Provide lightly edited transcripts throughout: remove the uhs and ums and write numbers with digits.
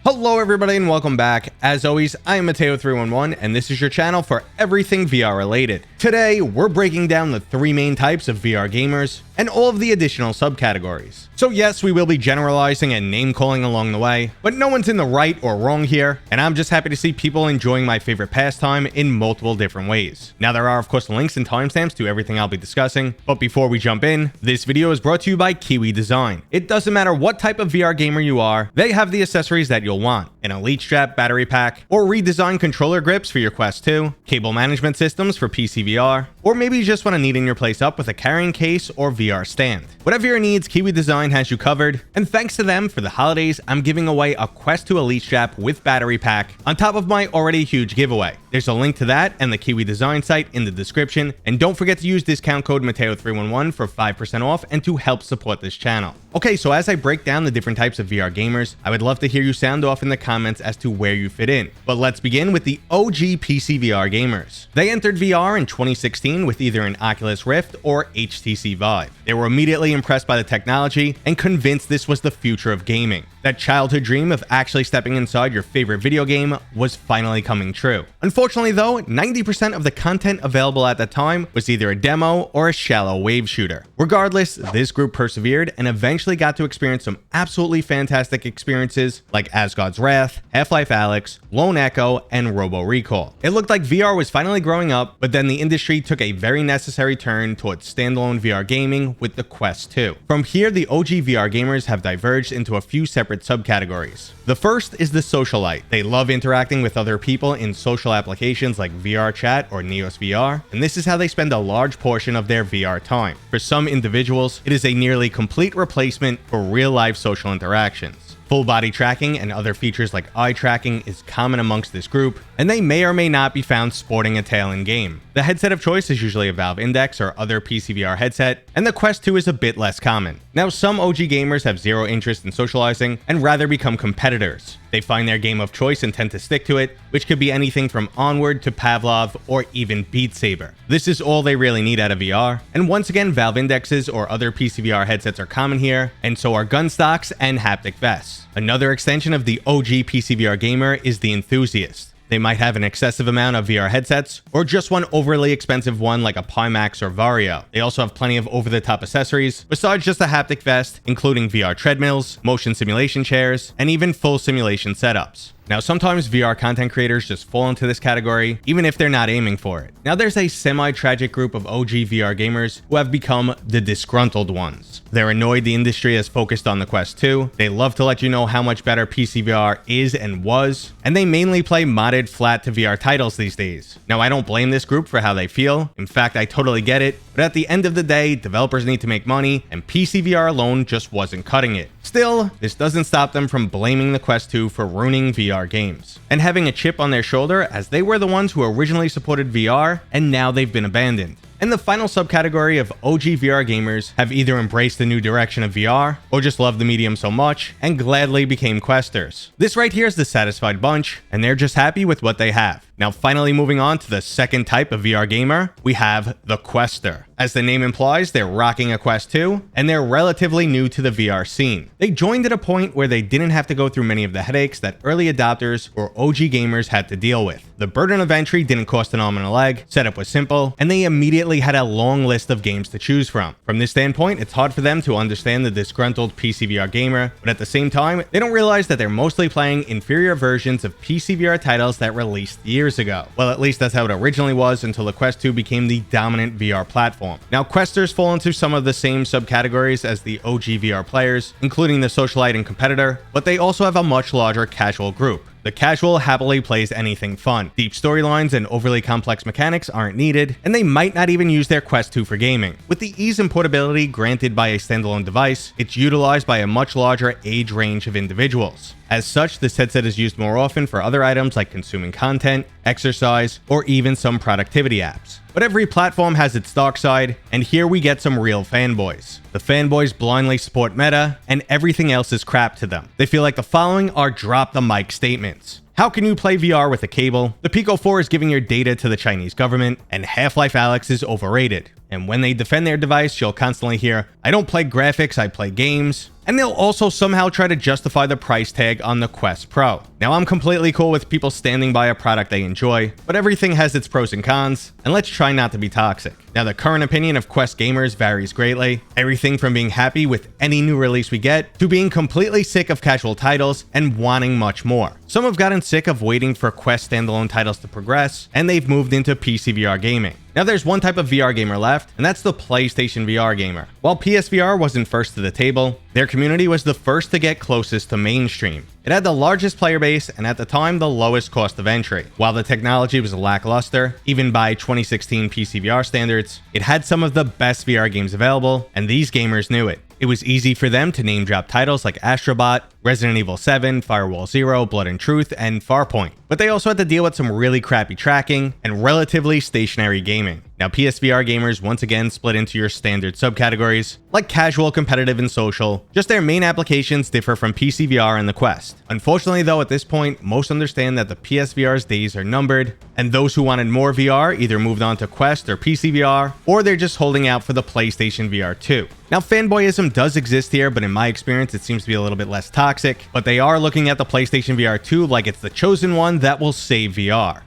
Hello everybody and welcome back. As always, I am Mateo311 and this is your channel for everything VR related. Today, we're breaking down the three main types of VR gamers and all of the additional subcategories. So yes, we will be generalizing and name calling along the way, but no one's in the right or wrong here, and I'm just happy to see people enjoying my favorite pastime in multiple different ways. Now there are of course links and timestamps to everything I'll be discussing, but before we jump in, this video is brought to you by Kiwi Design. It doesn't matter what type of VR gamer you are, they have the accessories that you'll want. An Elite Strap battery pack, or redesigned controller grips for your Quest 2, cable management systems for PCVR, or maybe you just want to neaten your place up with a carrying case or VR stand. Whatever your needs, Kiwi Design has you covered, and thanks to them, for the holidays, I'm giving away a Quest 2 Elite Strap with battery pack on top of my already huge giveaway. There's a link to that and the Kiwi Design site in the description, and don't forget to use discount code Mateo311 for 5% off and to help support this channel. Okay, so as I break down the different types of VR gamers, I would love to hear you sound off in the comments as to where you fit in. But let's begin with the OG PCVR gamers. They entered VR in 2016 with either an Oculus Rift or HTC Vive. They were immediately impressed by the technology and convinced this was the future of gaming. That childhood dream of actually stepping inside your favorite video game was finally coming true. Unfortunately though, 90% of the content available at that time was either a demo or a shallow wave shooter. Regardless, this group persevered and eventually got to experience some absolutely fantastic experiences like Asgard's Wrath, Half-Life Alyx, Lone Echo, and Robo Recall. It looked like VR was finally growing up, but then the industry took a very necessary turn towards standalone VR gaming with the Quest 2. From here, the OG VR gamers have diverged into a few separate subcategories. The first is the Socialite. They love interacting with other people in social applications like VR Chat or Neos VR, and this is how they spend a large portion of their VR time. For some individuals, it is a nearly complete replacement for real-life social interactions. Full body tracking and other features like eye tracking is common amongst this group, and they may or may not be found sporting a tail in game. The headset of choice is usually a Valve Index or other PCVR headset, and the Quest 2 is a bit less common. Now, some OG gamers have zero interest in socializing and rather become competitors. They find their game of choice and tend to stick to it, which could be anything from Onward to Pavlov or even Beat Saber. This is all they really need out of VR, and once again, Valve Indexes or other PCVR headsets are common here, and so are gun stocks and haptic vests. Another extension of the OG PCVR gamer is the Enthusiast. They might have an excessive amount of VR headsets, or just one overly expensive one like a Pimax or Vario. They also have plenty of over-the-top accessories, besides just a haptic vest, including VR treadmills, motion simulation chairs, and even full simulation setups. Now, sometimes VR content creators just fall into this category, even if they're not aiming for it. Now, there's a semi-tragic group of OG VR gamers who have become the Disgruntled Ones. They're annoyed the industry has focused on the Quest 2, they love to let you know how much better PCVR is and was, and they mainly play modded flat to VR titles these days. Now, I don't blame this group for how they feel. In fact, I totally get it, but at the end of the day, developers need to make money, and PCVR alone just wasn't cutting it. Still, this doesn't stop them from blaming the Quest 2 for ruining VR games and having a chip on their shoulder, as they were the ones who originally supported VR and now they've been abandoned. And the final subcategory of OG VR gamers have either embraced the new direction of VR or just love the medium so much and gladly became Questers. This right here is the satisfied bunch, and they're just happy with what they have. Now, finally moving on to the second type of VR gamer, we have the Quester. As the name implies, they're rocking a Quest 2, and they're relatively new to the VR scene. They joined at a point where they didn't have to go through many of the headaches that early adopters or OG gamers had to deal with. The burden of entry didn't cost an arm and a leg, setup was simple, and they immediately had a long list of games to choose from. From this standpoint, it's hard for them to understand the disgruntled PCVR gamer, but at the same time, they don't realize that they're mostly playing inferior versions of PCVR titles that released years ago. Well, at least that's how it originally was until the Quest 2 became the dominant VR platform. Now, Questers fall into some of the same subcategories as the OG VR players, including the Socialite and competitor, but they also have a much larger casual group. The casual happily plays anything fun. Deep storylines and overly complex mechanics aren't needed, and they might not even use their Quest 2 for gaming. With the ease and portability granted by a standalone device, it's utilized by a much larger age range of individuals. As such, this headset is used more often for other items like consuming content, exercise, or even some productivity apps. But every platform has its dark side, and here we get some real fanboys. The fanboys blindly support meta, and everything else is crap to them. They feel like the following are drop the mic statements. How can you play VR with a cable? The Pico 4 is giving your data to the Chinese government, and Half-Life Alyx is overrated. And when they defend their device, you'll constantly hear, "I don't play graphics, I play games." And they'll also somehow try to justify the price tag on the Quest Pro. Now, I'm completely cool with people standing by a product they enjoy, but everything has its pros and cons, and let's try not to be toxic. Now, the current opinion of Quest gamers varies greatly. Everything from being happy with any new release we get, to being completely sick of casual titles and wanting much more. Some have gotten sick of waiting for Quest standalone titles to progress, and they've moved into PCVR gaming. Now, there's one type of VR gamer left, and that's the PlayStation VR gamer. While PSVR wasn't first to the table, their community was the first to get closest to mainstream. It had the largest player base and at the time the lowest cost of entry. While the technology was lackluster, even by 2016 PCVR standards, it had some of the best VR games available, and these gamers knew it. It was easy for them to name drop titles like Astrobot, Resident Evil 7, Firewall Zero, Blood and Truth, and Farpoint. But they also had to deal with some really crappy tracking and relatively stationary gaming. Now, PSVR gamers once again split into your standard subcategories, like casual, competitive, and social. Just their main applications differ from PCVR and the Quest. Unfortunately though, at this point, most understand that the PSVR's days are numbered, and those who wanted more VR either moved on to Quest or PCVR, or they're just holding out for the PlayStation VR 2. Now, fanboyism does exist here, but in my experience, it seems to be a little bit less toxic, but they are looking at the PlayStation VR 2 like it's the chosen one that will save VR.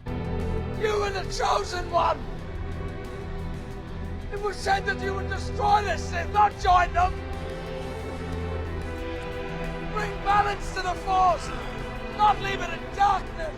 You were the chosen one! It was said that you would destroy the Sith, not join them! Bring balance to the Force, not leave it in darkness!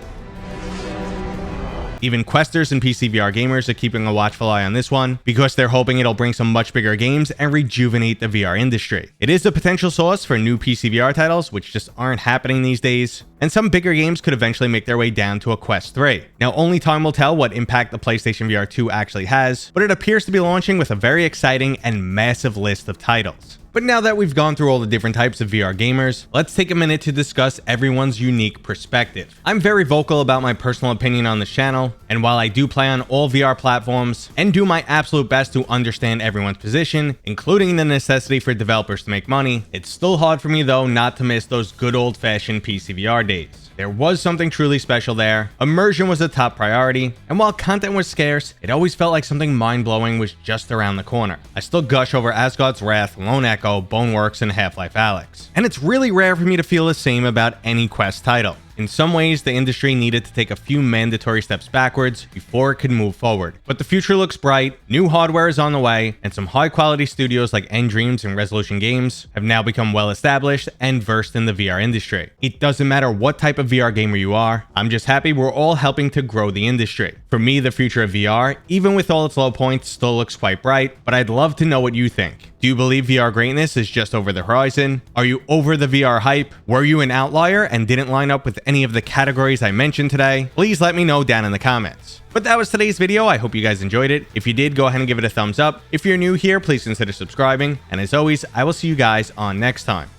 Even Questers and PCVR gamers are keeping a watchful eye on this one because they're hoping it'll bring some much bigger games and rejuvenate the VR industry. It is a potential source for new PCVR titles, which just aren't happening these days, and some bigger games could eventually make their way down to a Quest 3. Now, only time will tell what impact the PlayStation VR 2 actually has, but it appears to be launching with a very exciting and massive list of titles. But now that we've gone through all the different types of VR gamers, let's take a minute to discuss everyone's unique perspective. I'm very vocal about my personal opinion on this channel, and while I do play on all VR platforms and do my absolute best to understand everyone's position, including the necessity for developers to make money, it's still hard for me though not to miss those good old-fashioned PCVR days. There was something truly special there, immersion was a top priority, and while content was scarce, it always felt like something mind-blowing was just around the corner. I still gush over Asgard's Wrath, Lone Echo, Boneworks, and Half-Life Alyx. And it's really rare for me to feel the same about any Quest title. In some ways, the industry needed to take a few mandatory steps backwards before it could move forward. But the future looks bright, new hardware is on the way, and some high-quality studios like Dreams and Resolution Games have now become well-established and versed in the VR industry. It doesn't matter what type of VR gamer you are, I'm just happy we're all helping to grow the industry. For me, the future of VR, even with all its low points, still looks quite bright, but I'd love to know what you think. Do you believe VR greatness is just over the horizon? Are you over the VR hype? Were you an outlier and didn't line up with any of the categories I mentioned today? Please let me know down in the comments. But that was today's video. I hope you guys enjoyed it. If you did, go ahead and give it a thumbs up. If you're new here, please consider subscribing. And as always, I will see you guys on next time.